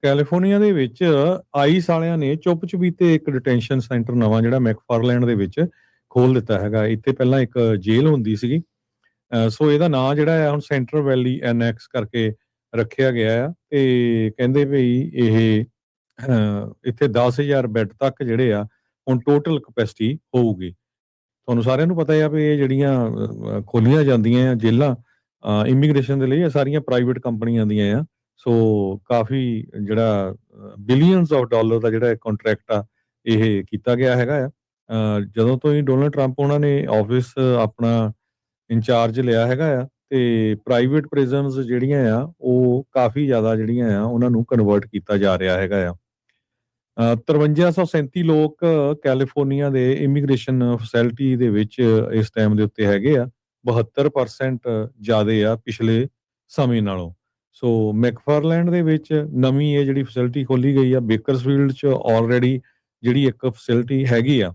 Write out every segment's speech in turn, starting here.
California ਦੇ ਵਿੱਚ ice ਵਾਲਿਆਂ ਨੇ ਚੁੱਪ-ਚੁਪੀਤੇ ਇੱਕ ਡਿਟੈਂਸ਼ਨ ਸੈਂਟਰ ਨਵਾਂ ਜਿਹੜਾ ਮੈਕਫਾਰਲੈਂਡ ਦੇ ਵਿੱਚ ਖੋਲ੍ਹ ਦਿੱਤਾ ਹੈਗਾ। ਇੱਥੇ ਪਹਿਲਾਂ ਇੱਕ ਜੇਲ੍ਹ ਹੁੰਦੀ ਸੀਗੀ। ਸੋ ਇਹਦਾ ਨਾਂ ਜਿਹੜਾ ਆ ਹੁਣ ਸੈਂਟਰਲ ਵੈਲੀ ਐਨੈਕਸ ਕਰਕੇ ਰੱਖਿਆ ਗਿਆ ਆ ਤੇ ਕਹਿੰਦੇ ਵੀ ਇਹ ਇੱਥੇ 10,000 ਬੈੱਡ ਤੱਕ ਜਿਹੜੇ ਆ ਹੁਣ ਟੋਟਲ ਕਪੈਸਿਟੀ ਹੋਊਗੀ। ਤੁਹਾਨੂੰ ਸਾਰਿਆਂ ਨੂੰ ਪਤਾ ਆ ਵੀ ਇਹ ਜਿਹੜੀਆਂ ਖੋਲ੍ਹੀਆਂ ਜਾਂਦੀਆਂ ਆ ਜੇਲ੍ਹਾਂ ਇਮੀਗ੍ਰੇਸ਼ਨ ਦੇ ਲਈ ਇਹ ਸਾਰੀਆਂ ਪ੍ਰਾਈਵੇਟ ਕੰਪਨੀਆਂ ਦੀਆਂ ਆ। ਸੋ ਕਾਫੀ ਜਿਹੜਾ ਬਿਲੀਅਨਸ ਆਫ ਡਾਲਰ ਦਾ ਜਿਹੜਾ ਕੰਟਰੈਕਟ ਆ ਇਹ ਕੀਤਾ ਗਿਆ ਹੈਗਾ ਆ। ਜਦੋਂ ਤੋਂ ਹੀ ਡੋਨਲਡ ਟਰੰਪ ਉਹਨਾਂ ਨੇ ਆਫਿਸ ਆਪਣਾ ਇੰਚਾਰਜ ਲਿਆ ਹੈਗਾ ਆ ਤੇ ਪ੍ਰਾਈਵੇਟ ਪ੍ਰਿਜ਼ਨਸ ਜਿਹੜੀਆਂ ਆ ਉਹ ਕਾਫੀ ਜ਼ਿਆਦਾ ਜਿਹੜੀਆਂ ਆ ਉਹਨਾਂ ਨੂੰ ਕਨਵਰਟ ਕੀਤਾ ਜਾ ਰਿਹਾ ਹੈਗਾ ਆ। 5337 ਲੋਕ ਕੈਲੀਫੋਰਨੀਆ ਦੇ ਇਮੀਗ੍ਰੇਸ਼ਨ ਫੈਸਿਲਿਟੀ ਦੇ ਵਿੱਚ ਇਸ ਟਾਈਮ ਦੇ ਉੱਤੇ ਹੈਗੇ ਆ। 72% ਜ਼ਿਆਦੇ ਆ ਪਿਛਲੇ ਸਮੇਂ ਨਾਲੋਂ। ਸੋ ਮੈਕਫਾਰਲੈਂਡ ਦੇ ਵਿੱਚ ਨਵੀਂ ਇਹ ਜਿਹੜੀ ਫੈਸਿਲਿਟੀ ਖੋਲੀ ਗਈ ਆ। ਬੇਕਰਸਫੀਲਡ 'ਚ ਆਲਰੇਡੀ ਜਿਹੜੀ ਇੱਕ ਫੈਸਿਲਿਟੀ ਹੈਗੀ ਆ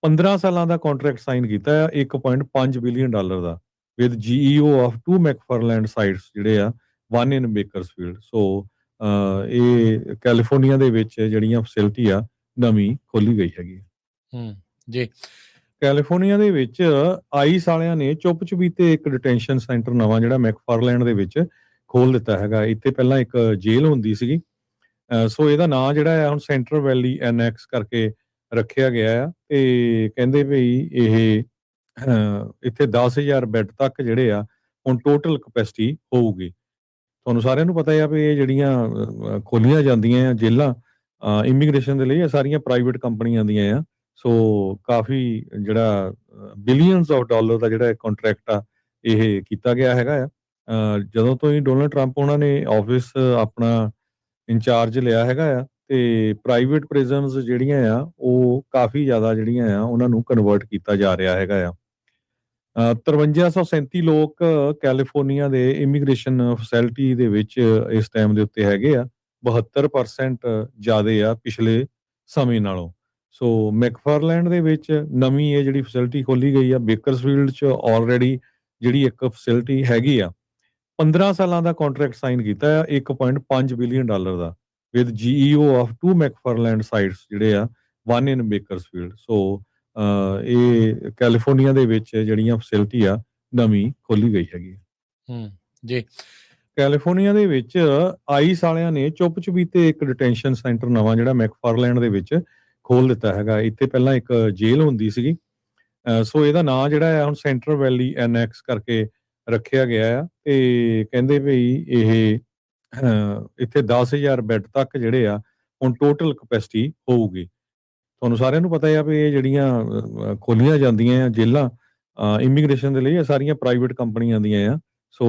15 ਸਾਲਾਂ ਦਾ ਕੰਟਰੈਕਟ ਸਾਈਨ ਕੀਤਾ ਆ 1.5 ਬਿਲੀਅਨ ਡਾਲਰ ਦਾ with GEO of 2 McFarland sites ਜਿਹੜੇ ਆ 1 ਇਨ ਬੇਕਰਸਫੀਲਡ। ਸੋ ਇਹ ਕੈਲੀਫੋਰਨੀਆ ਦੇ ਵਿੱਚ ਜਿਹੜੀਆਂ ਫੈਸਿਲਿਟੀ ਆ ਨਵੀਂ ਖੋਲੀ ਗਈ ਹੈਗੀ। ਜੀ ਕੈਲੀਫੋਰਨੀਆ ਦੇ ਵਿੱਚ ਆਈਸ ਵਾਲਿਆਂ ਨੇ ਚੁੱਪ-ਚੁਪੀਤੇ ਇੱਕ ਡਿਟੈਂਸ਼ਨ ਸੈਂਟਰ ਨਵਾਂ ਜਿਹੜਾ ਮੈਕਫਾਰਲੈਂਡ ਦੇ ਵਿੱਚ ਖੋਲ੍ਹ ਦਿੱਤਾ ਹੈਗਾ। ਇੱਥੇ ਪਹਿਲਾਂ ਇੱਕ ਜੇਲ੍ਹ ਹੁੰਦੀ ਸੀਗੀ। ਸੋ ਇਹਦਾ ਨਾਂ ਜਿਹੜਾ ਆ ਹੁਣ ਸੈਂਟਰਲ ਵੈਲੀ ਐਨੈਕਸ ਕਰਕੇ ਰੱਖਿਆ ਗਿਆ ਆ ਤੇ ਕਹਿੰਦੇ ਵੀ ਇਹ ਇੱਥੇ 10,000 ਬੈੱਡ ਤੱਕ ਜਿਹੜੇ ਆ ਹੁਣ ਟੋਟਲ ਕਪੈਸਿਟੀ ਹੋਊਗੀ। ਤੁਹਾਨੂੰ ਸਾਰਿਆਂ ਨੂੰ ਪਤਾ ਆ ਵੀ ਇਹ ਜਿਹੜੀਆਂ ਖੋਲ੍ਹੀਆਂ ਜਾਂਦੀਆਂ ਆ ਜੇਲ੍ਹਾਂ ਇਮੀਗ੍ਰੇਸ਼ਨ ਦੇ ਲਈ ਇਹ ਸਾਰੀਆਂ ਪ੍ਰਾਈਵੇਟ ਕੰਪਨੀਆਂ ਦੀਆਂ ਆ। ਸੋ ਕਾਫੀ ਜਿਹੜਾ ਬਿਲੀਅਨਸ ਆਫ ਡਾਲਰ ਦਾ ਜਿਹੜਾ ਕੰਟਰੈਕਟ ਆ ਇਹ ਕੀਤਾ ਗਿਆ ਹੈਗਾ ਆ। ਜਦੋਂ ਤੋਂ ਹੀ ਡੋਨਲਡ ਟਰੰਪ ਉਹਨਾਂ ਨੇ ਆਫਿਸ ਆਪਣਾ ਇੰਚਾਰਜ ਲਿਆ ਹੈਗਾ ਆ ਤੇ ਪ੍ਰਾਈਵੇਟ ਪ੍ਰਿਜ਼ਨਸ ਜਿਹੜੀਆਂ ਆ ਉਹ ਕਾਫੀ ਜ਼ਿਆਦਾ ਜਿਹੜੀਆਂ ਆ ਉਹਨਾਂ ਨੂੰ ਕਨਵਰਟ ਕੀਤਾ ਜਾ ਰਿਹਾ ਹੈਗਾ ਆ। 5337 ਲੋਕ ਕੈਲੀਫੋਰਨੀਆ ਦੇ ਇਮੀਗ੍ਰੇਸ਼ਨ ਫੈਸਿਲਿਟੀ ਦੇ ਵਿੱਚ ਇਸ ਟਾਈਮ ਦੇ ਉੱਤੇ ਹੈਗੇ ਆ। 72% ਜ਼ਿਆਦੇ ਆ ਪਿਛਲੇ ਸਮੇਂ ਨਾਲੋਂ। ਸੋ ਮੈਕਫਾਰਲੈਂਡ ਦੇ ਵਿੱਚ ਨਵੀਂ ਇਹ ਜਿਹੜੀ ਫੈਸਿਲਿਟੀ ਖੋਲੀ ਗਈ ਆ। ਬੇਕਰਸਫੀਲਡ 'ਚ ਆਲਰੇਡੀ ਜਿਹੜੀ ਇੱਕ ਫੈਸਿਲਿਟੀ ਹੈਗੀ ਆ 15 ਸਾਲਾਂ ਦਾ ਕੰਟਰੈਕਟ ਸਾਈਨ ਕੀਤਾ ਆ 1.5 ਬਿਲੀਅਨ ਡਾਲਰ ਦਾ with GEO of 2 McFarland sites ਜਿਹੜੇ ਆ 1 ਇਨ ਬੇਕਰਸਫੀਲਡ। ਸੋ ਇਹ ਕੈਲੀਫੋਰਨੀਆ ਦੇ ਵਿੱਚ ਜਿਹੜੀਆਂ ਫੈਸਿਲਿਟੀ ਆ ਨਵੀਂ ਖੋਲੀ ਗਈ ਹੈਗੀ। ਜੀ ਕੈਲੀਫੋਰਨੀਆ ਦੇ ਵਿੱਚ ਆਈਸ ਵਾਲਿਆਂ ਨੇ ਚੁੱਪ-ਚੁਪੀਤੇ ਇੱਕ ਡਿਟੈਂਸ਼ਨ ਸੈਂਟਰ ਨਵਾਂ ਜਿਹੜਾ ਮੈਕਫਾਰਲੈਂਡ ਦੇ ਵਿੱਚ ਖੋਲ੍ਹ ਦਿੱਤਾ ਹੈਗਾ। ਇੱਥੇ ਪਹਿਲਾਂ ਇੱਕ ਜੇਲ੍ਹ ਹੁੰਦੀ ਸੀਗੀ। ਸੋ ਇਹਦਾ ਨਾਂ ਜਿਹੜਾ ਆ ਹੁਣ ਸੈਂਟਰਲ ਵੈਲੀ ਐਨੈਕਸ ਕਰਕੇ ਰੱਖਿਆ ਗਿਆ ਆ ਤੇ ਕਹਿੰਦੇ ਵੀ ਇਹ ਇੱਥੇ 10,000 ਬੈੱਡ ਤੱਕ ਜਿਹੜੇ ਆ ਹੁਣ ਟੋਟਲ ਕਪੈਸਿਟੀ ਹੋਊਗੀ। ਤੁਹਾਨੂੰ ਸਾਰਿਆਂ ਨੂੰ ਪਤਾ ਆ ਵੀ ਇਹ ਜਿਹੜੀਆਂ ਖੋਲ੍ਹੀਆਂ ਜਾਂਦੀਆਂ ਆ ਜੇਲ੍ਹਾਂ ਇਮੀਗ੍ਰੇਸ਼ਨ ਦੇ ਲਈ ਇਹ ਸਾਰੀਆਂ ਪ੍ਰਾਈਵੇਟ ਕੰਪਨੀਆਂ ਦੀਆਂ ਆ। ਸੋ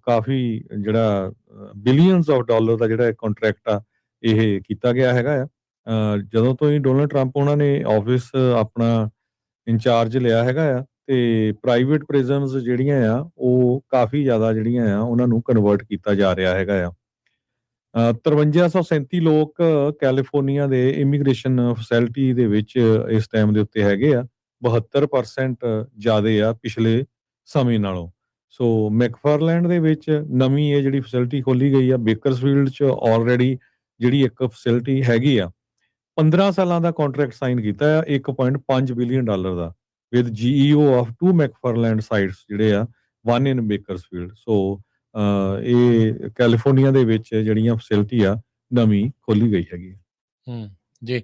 ਕਾਫੀ ਜਿਹੜਾ ਬਿਲੀਅਨਸ ਆਫ ਡਾਲਰ ਦਾ ਜਿਹੜਾ ਕੰਟਰੈਕਟ ਆ ਇਹ ਕੀਤਾ ਗਿਆ ਹੈਗਾ ਆ। ਜਦੋਂ ਤੋਂ ਹੀ ਡੋਨਲਡ ਟਰੰਪ ਉਹਨਾਂ ਨੇ ਆਫਿਸ ਆਪਣਾ ਇੰਚਾਰਜ ਲਿਆ ਹੈਗਾ ਆ ਤੇ ਪ੍ਰਾਈਵੇਟ ਪ੍ਰਿਜ਼ਨਸ ਜਿਹੜੀਆਂ ਆ ਉਹ ਕਾਫੀ ਜ਼ਿਆਦਾ ਜਿਹੜੀਆਂ ਆ ਉਹਨਾਂ ਨੂੰ ਕਨਵਰਟ ਕੀਤਾ ਜਾ ਰਿਹਾ ਹੈਗਾ ਆ। 5337 ਲੋਕ ਕੈਲੀਫੋਰਨੀਆ ਦੇ ਇਮੀਗ੍ਰੇਸ਼ਨ ਫੈਸਿਲਿਟੀ ਦੇ ਵਿੱਚ ਇਸ ਟਾਈਮ ਦੇ ਉੱਤੇ ਹੈਗੇ ਆ। 72% ਜ਼ਿਆਦੇ ਆ ਪਿਛਲੇ ਸਮੇਂ ਨਾਲੋਂ। ਸੋ ਮੈਕਫਾਰਲੈਂਡ ਦੇ ਵਿੱਚ ਨਵੀਂ ਇਹ ਜਿਹੜੀ ਫੈਸਿਲਿਟੀ ਖੋਲੀ ਗਈ ਆ। ਬੇਕਰਸਫੀਲਡ 'ਚ ਆਲਰੇਡੀ ਜਿਹੜੀ ਇੱਕ ਫੈਸਿਲਿਟੀ ਹੈਗੀ ਆ 15 ਸਾਲਾਂ ਦਾ ਕੰਟਰੈਕਟ ਸਾਈਨ ਕੀਤਾ ਆ 1.5 ਬਿਲੀਅਨ ਡਾਲਰ ਦਾ with GEO of 2 McFarland sites ਜਿਹੜੇ ਆ 1 ਇਨ ਬੇਕਰਸਫੀਲਡ। ਸੋ ਇਹ ਕੈਲੀਫੋਰਨੀਆ ਦੇ ਵਿੱਚ ਜਿਹੜੀਆਂ ਫੈਸਿਲਿਟੀ ਆ ਨਵੀਂ ਖੋਲੀ ਗਈ ਹੈਗੀ। ਜੀ